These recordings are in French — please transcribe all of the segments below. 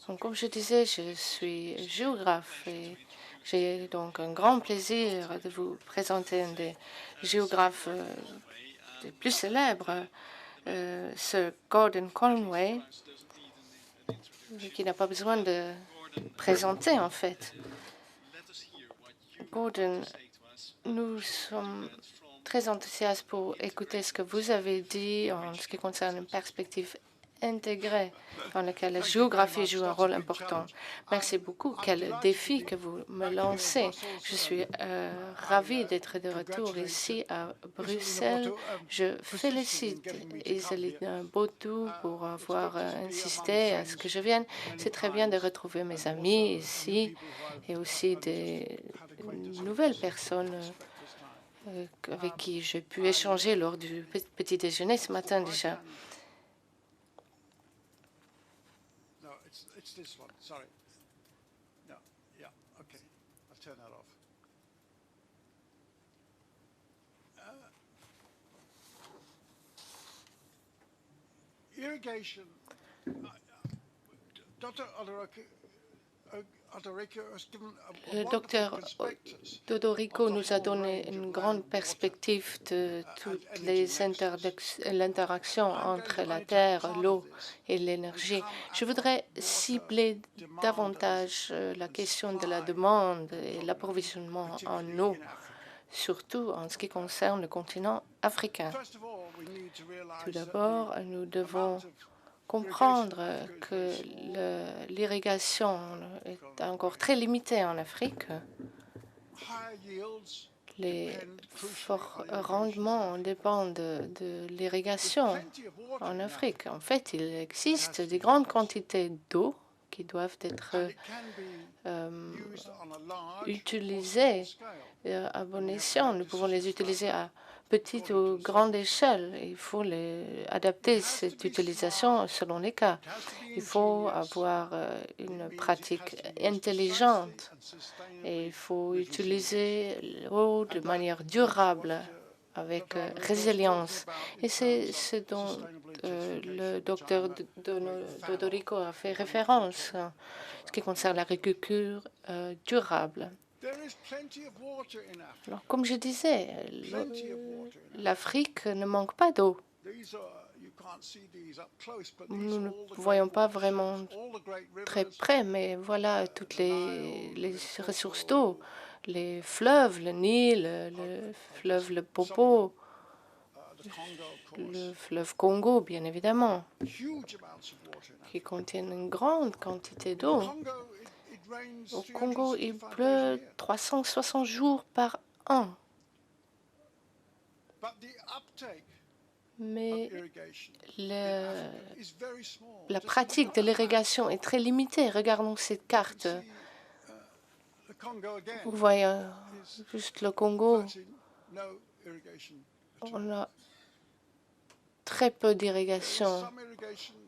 Donc, comme je disais, je suis géographe et j'ai donc un grand plaisir de vous présenter un des géographes les plus célèbres, Sir Gordon Conway, qui n'a pas besoin de présenter en fait. Gordon, nous sommes très enthousiastes pour écouter ce que vous avez dit en ce qui concerne une perspective intégrée dans laquelle la géographie joue un rôle important. Merci beaucoup. Quel défi que vous me lancez. Je suis ravie d'être de retour ici à Bruxelles. Je félicite Iselina Botou pour avoir insisté à ce que je vienne. C'est très bien de retrouver mes amis ici et aussi des nouvelles personnes avec qui j'ai pu échanger lors du petit déjeuner ce matin déjà. Le docteur Dodorico nous a donné une grande perspective de toutes l'interaction entre la terre, l'eau et l'énergie. Je voudrais cibler davantage la question de la demande et l'approvisionnement en eau, surtout en ce qui concerne le continent africain. Tout d'abord, nous devons comprendre que l'irrigation est encore très limitée en Afrique. Les forts rendements dépendent de l'irrigation en Afrique. En fait, il existe de grandes quantités d'eau qui doivent être utilisées à bon escient. Nous pouvons les utiliser à petite ou grande échelle. Il faut adapter cette utilisation selon les cas. Il faut avoir une pratique intelligente et il faut utiliser l'eau de manière durable avec résilience. Et c'est ce dont le docteur Dodorico a fait référence en ce qui concerne l'agriculture durable. Alors, comme je disais, l'Afrique ne manque pas d'eau. Nous ne voyons pas vraiment très près, mais voilà toutes les ressources d'eau, les fleuves, le Nil, le fleuve le Popo, le fleuve Congo, bien évidemment, qui contiennent une grande quantité d'eau. Au Congo, il pleut 360 jours par an. Mais la pratique de l'irrigation est très limitée. Regardons cette carte. Vous voyez juste le Congo. On a très peu d'irrigation.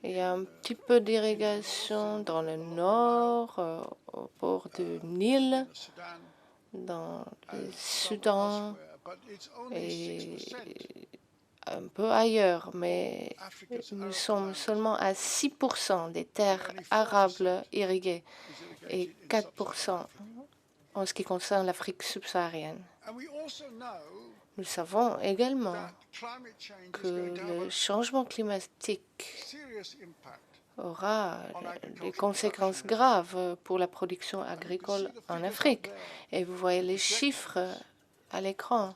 Il y a un petit peu d'irrigation dans le nord, au bord du Nil, dans le Soudan et un peu ailleurs, mais nous sommes seulement à 6% des terres arables irriguées et 4% en ce qui concerne l'Afrique subsaharienne. Nous savons également que le changement climatique aura des conséquences graves pour la production agricole en Afrique. Et vous voyez les chiffres à l'écran,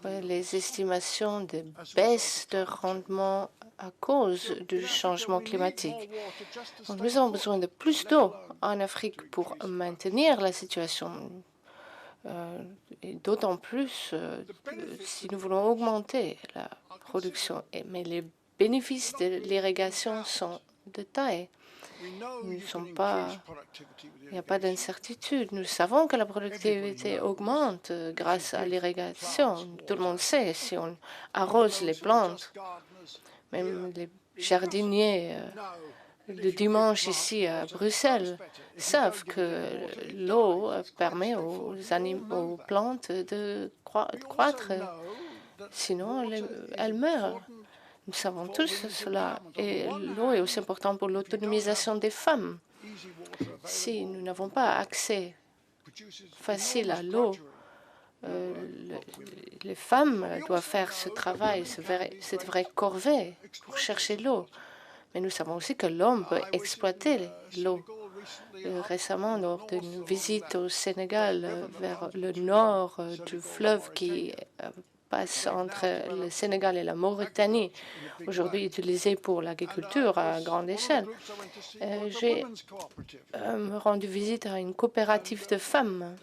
les estimations de baisse de rendement à cause du changement climatique. Donc, nous avons besoin de plus d'eau en Afrique pour maintenir la situation. Et d'autant plus si nous voulons augmenter la production. Mais les bénéfices de l'irrigation sont de taille. Il n'y a pas d'incertitude. Nous savons que la productivité augmente grâce à l'irrigation. Tout le monde sait, si on arrose les plantes, même les jardiniers le dimanche ici à Bruxelles savent que l'eau permet aux plantes de croître. Sinon, elles meurent. Nous savons tous cela. Et l'eau est aussi importante pour l'autonomisation des femmes. Si nous n'avons pas accès facile à l'eau, les femmes doivent faire ce travail, cette vraie corvée pour chercher l'eau. Mais nous savons aussi que l'homme peut exploiter l'eau. Récemment, lors d'une visite au Sénégal, vers le nord du fleuve qui passe entre le Sénégal et la Mauritanie, aujourd'hui utilisé pour l'agriculture à grande échelle, j'ai rendu visite à une coopérative de femmes.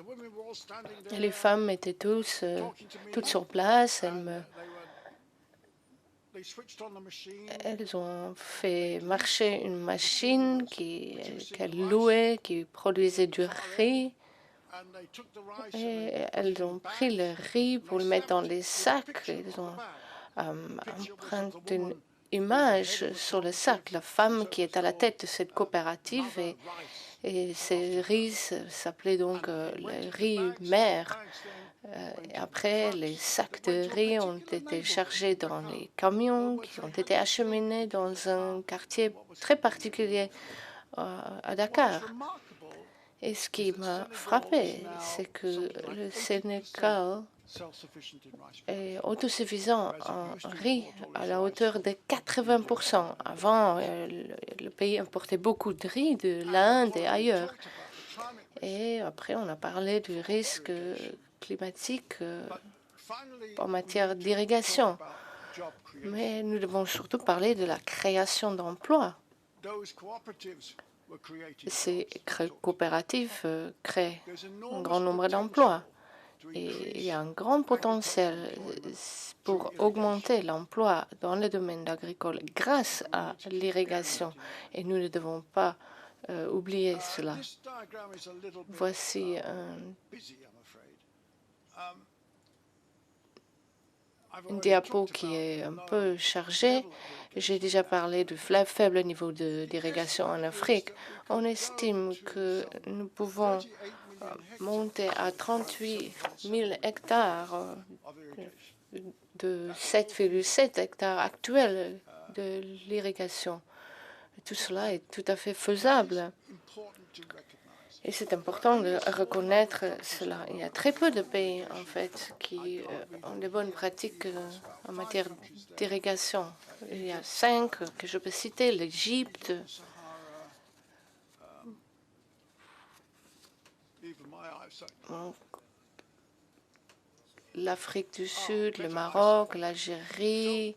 Et les femmes étaient toutes sur place. Elles ont fait marcher une machine qu'elles louaient, qui produisait du riz. Et elles ont pris le riz pour le mettre dans des sacs. Elles ont emprunté une image sur le sac, la femme qui est à la tête de cette coopérative. Et ces riz s'appelaient donc le riz mère. Et après, les sacs de riz ont été chargés dans les camions qui ont été acheminés dans un quartier très particulier à Dakar. Et ce qui m'a frappé, c'est que le Sénégal est autosuffisant en riz à la hauteur de 80%. Avant, le pays importait beaucoup de riz de l'Inde et ailleurs. Et après, on a parlé du risque climatique en matière d'irrigation. Mais nous devons surtout parler de la création d'emplois. Ces coopératives créent un grand nombre d'emplois. Et il y a un grand potentiel pour augmenter l'emploi dans le domaine agricole grâce à l'irrigation. Et nous ne devons pas oublier cela. Voici une diapo qui est un peu chargée. J'ai déjà parlé du faible niveau d'irrigation en Afrique. On estime que nous pouvons monter à 38 000 hectares de 7,7 hectares actuels de l'irrigation. Tout cela est tout à fait faisable. Et c'est important de reconnaître cela. Il y a très peu de pays, en fait, qui ont de bonnes pratiques en matière d'irrigation. Il y a 5 que je peux citer: l'Égypte, l'Afrique du Sud, le Maroc, l'Algérie,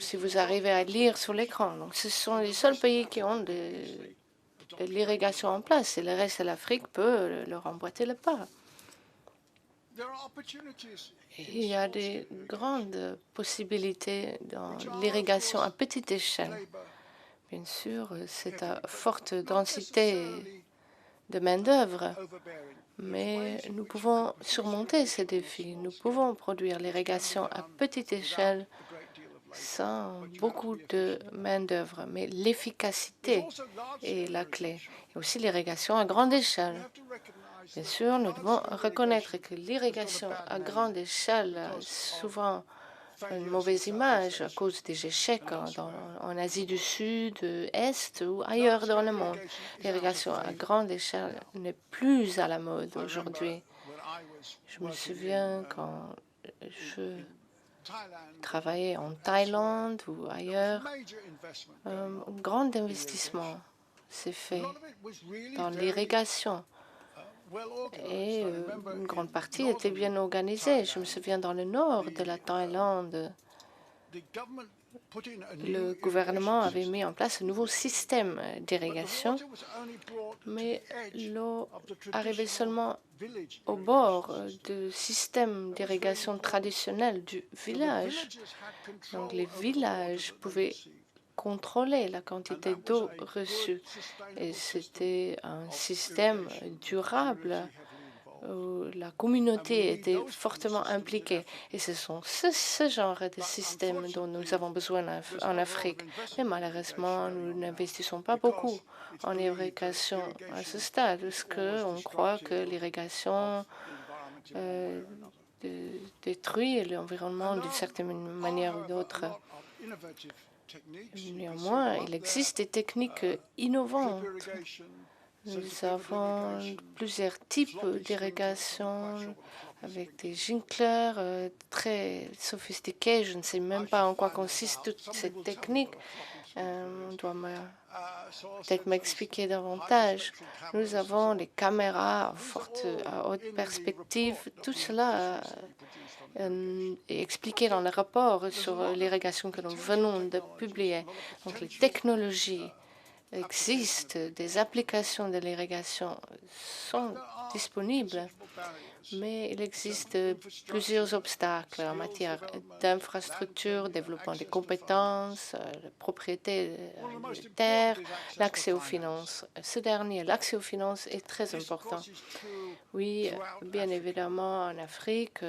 si vous arrivez à lire sur l'écran. Donc, ce sont les seuls pays qui ont de l'irrigation en place, et le reste de l'Afrique peut leur emboîter le pas. Il y a des grandes possibilités dans l'irrigation à petite échelle. Bien sûr, c'est à forte densité de main-d'œuvre, mais nous pouvons surmonter ces défis. Nous pouvons produire l'irrigation à petite échelle sans beaucoup de main-d'œuvre, mais l'efficacité est la clé. Et aussi l'irrigation à grande échelle. Bien sûr, nous devons reconnaître que l'irrigation à grande échelle a souvent une mauvaise image à cause des échecs en Asie du Sud, Est ou ailleurs dans le monde. L'irrigation à grande échelle n'est plus à la mode aujourd'hui. Je me souviens quand je travaillais en Thaïlande ou ailleurs, un grand investissement s'est fait dans l'irrigation. Et une grande partie était bien organisée. Je me souviens dans le nord de la Thaïlande, le gouvernement avait mis en place un nouveau système d'irrigation, mais l'eau arrivait seulement au bord du système d'irrigation traditionnel du village. Donc les villages pouvaient contrôler la quantité d'eau reçue. Et c'était un système durable où la communauté était fortement impliquée. Et ce sont ce genre de système dont nous avons besoin en Afrique. Mais malheureusement, nous n'investissons pas beaucoup en irrigation à ce stade, parce qu'on croit que l'irrigation détruit l'environnement d'une certaine manière ou d'autre. Néanmoins, il existe des techniques innovantes. Nous avons plusieurs types d'irrigation avec des ginklers très sophistiqués. Je ne sais même pas en quoi consiste toute cette technique. On doit peut-être m'expliquer davantage. Nous avons des caméras à haute perspective. Tout cela est expliqué dans le rapport sur l'irrigation que nous venons de publier. Donc les technologies existent, des applications de l'irrigation sont disponibles, mais il existe plusieurs obstacles en matière d'infrastructure, développement des compétences, de propriété des terres, l'accès aux finances. Ce dernier, l'accès aux finances, est très important. Oui, bien évidemment, en Afrique,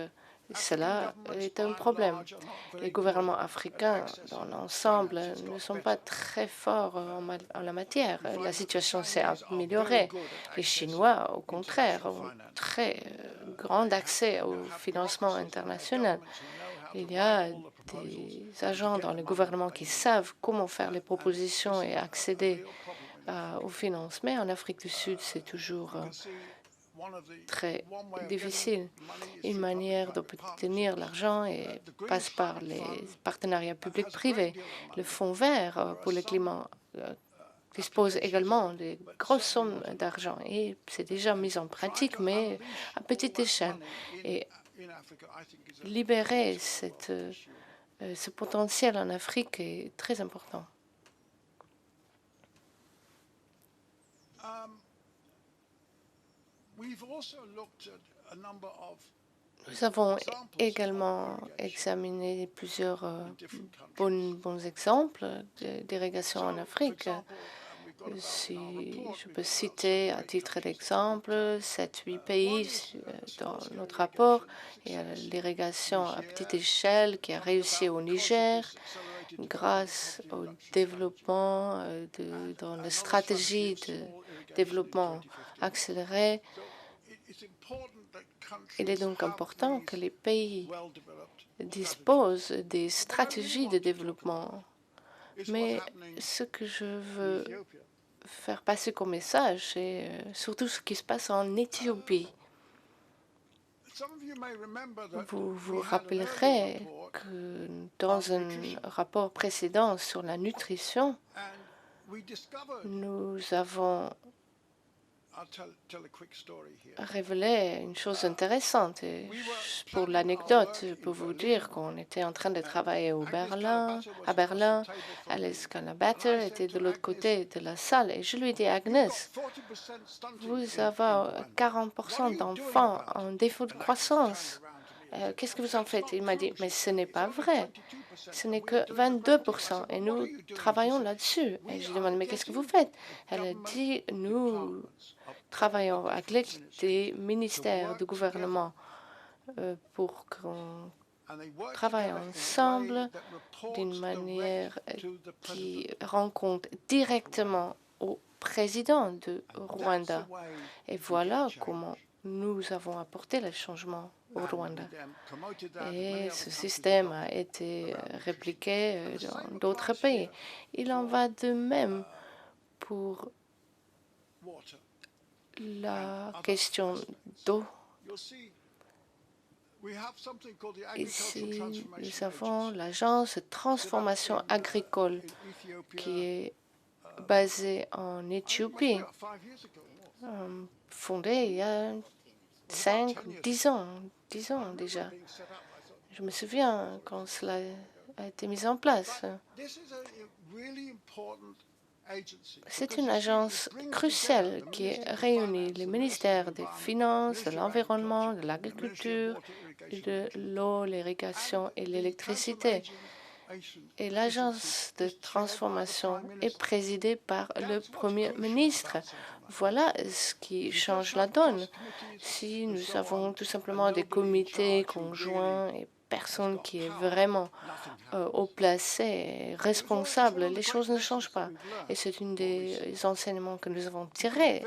cela est un problème. Les gouvernements africains, dans l'ensemble, ne sont pas très forts en la matière. La situation s'est améliorée. Les Chinois, au contraire, ont très grand accès au financement international. Il y a des agents dans le gouvernement qui savent comment faire les propositions et accéder aux finances. Mais en Afrique du Sud, c'est toujours très difficile. Une manière d'obtenir l'argent passe par les partenariats publics-privés. Le Fonds vert pour le climat dispose également de grosses sommes d'argent et c'est déjà mis en pratique, mais à petite échelle. Et libérer ce potentiel en Afrique est très important. Nous avons également examiné plusieurs bons exemples d'irrigation en Afrique. Si je peux citer à titre d'exemple 7-8 pays dans notre rapport, il y a l'irrigation à petite échelle qui a réussi au Niger grâce au développement dans la stratégie de développement accéléré. Il est donc important que les pays disposent des stratégies de développement. Mais ce que je veux faire passer comme message, c'est surtout ce qui se passe en Éthiopie. Vous vous rappellerez que dans un rapport précédent sur la nutrition, nous avons révélé une chose intéressante. Et pour l'anecdote, je peux vous dire qu'on était en train de travailler à Berlin. Alice Calabatter était de l'autre côté de la salle et je lui ai dit, Agnès, vous avez 40% d'enfants en défaut de croissance. Qu'est-ce que vous en faites? Il m'a dit, mais ce n'est pas vrai. Ce n'est que 22% et nous travaillons là-dessus. Et je lui ai demandé, mais qu'est-ce que vous faites? Elle a dit, nous travaillons avec des ministères du gouvernement pour qu'on travaille ensemble d'une manière qui rend compte directement au président de Rwanda. Et voilà comment nous avons apporté le changement au Rwanda. Et ce système a été répliqué dans d'autres pays. Il en va de même pour la question d'eau. Ici, nous avons l'agence de transformation agricole qui est basée en Éthiopie, fondée il y a 5, 10 ans déjà. Je me souviens quand cela a été mis en place. C'est une agence cruciale qui réunit les ministères des Finances, de l'Environnement, de l'Agriculture, de l'eau, l'irrigation et l'électricité. Et l'agence de transformation est présidée par le Premier ministre. Voilà ce qui change la donne. Si nous avons tout simplement des comités conjoints et personne qui est vraiment haut placé, responsable, les choses ne changent pas. Et c'est un des enseignements que nous avons tirés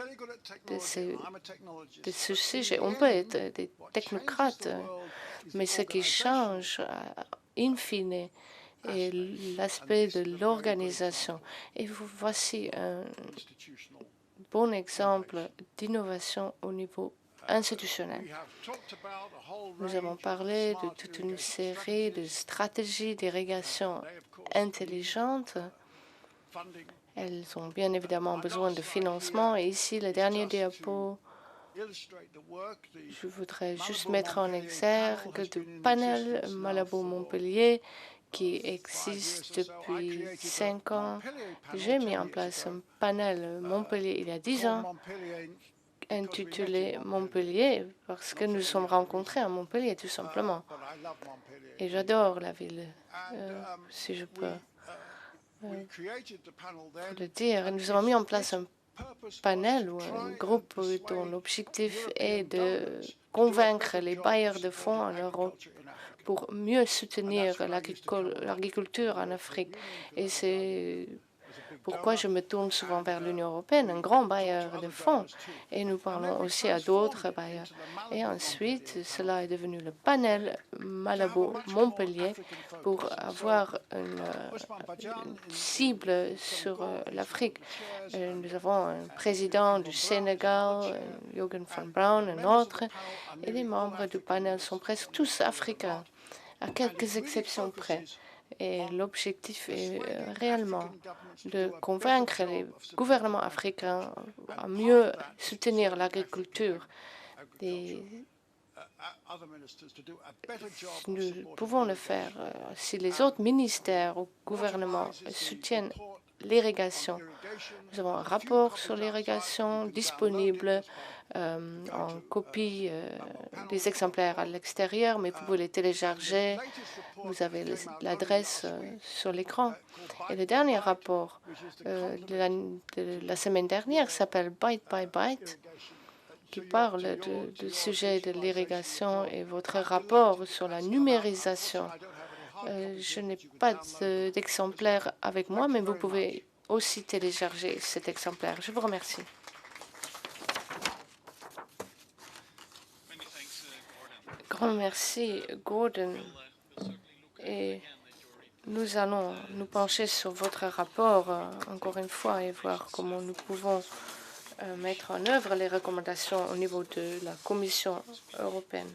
de ce sujet. On peut être des technocrates, mais ce qui change, in fine, et l'aspect de l'organisation. Et voici un bon exemple d'innovation au niveau institutionnel. Nous avons parlé de toute une série de stratégies d'irrigation intelligentes. Elles ont bien évidemment besoin de financement. Et ici, le dernier diapo, je voudrais juste mettre en exergue du panel Malabo-Montpellier qui existe depuis 5 ans. J'ai mis en place un panel Montpellier il y a 10 ans intitulé Montpellier parce que nous nous sommes rencontrés à Montpellier tout simplement. Et j'adore la ville, si je peux le dire. Nous avons mis en place un panel ou un groupe dont l'objectif est de convaincre les bailleurs de fonds en Europe pour mieux soutenir l'agriculture en Afrique. Et c'est pourquoi je me tourne souvent vers l'Union européenne, un grand bailleur de fonds. Et nous parlons aussi à d'autres bailleurs. Et ensuite, cela est devenu le panel Malabo-Montpellier pour avoir une cible sur l'Afrique. Nous avons un président du Sénégal, Jürgen van Braun, un autre, et les membres du panel sont presque tous africains, à quelques exceptions près. Et l'objectif est réellement de convaincre les gouvernements africains à mieux soutenir l'agriculture. Nous pouvons le faire si les autres ministères ou gouvernements soutiennent l'irrigation. Nous avons un rapport sur l'irrigation disponible en copie des exemplaires à l'extérieur, mais vous pouvez les télécharger. Vous avez l'adresse sur l'écran. Et le dernier rapport de la semaine dernière s'appelle Bite by Bite, qui parle du sujet de l'irrigation et votre rapport sur la numérisation. Je n'ai pas d'exemplaire avec moi, mais vous pouvez aussi télécharger cet exemplaire. Je vous remercie. Grand merci, Gordon. Et nous allons nous pencher sur votre rapport encore une fois et voir comment nous pouvons mettre en œuvre les recommandations au niveau de la Commission européenne.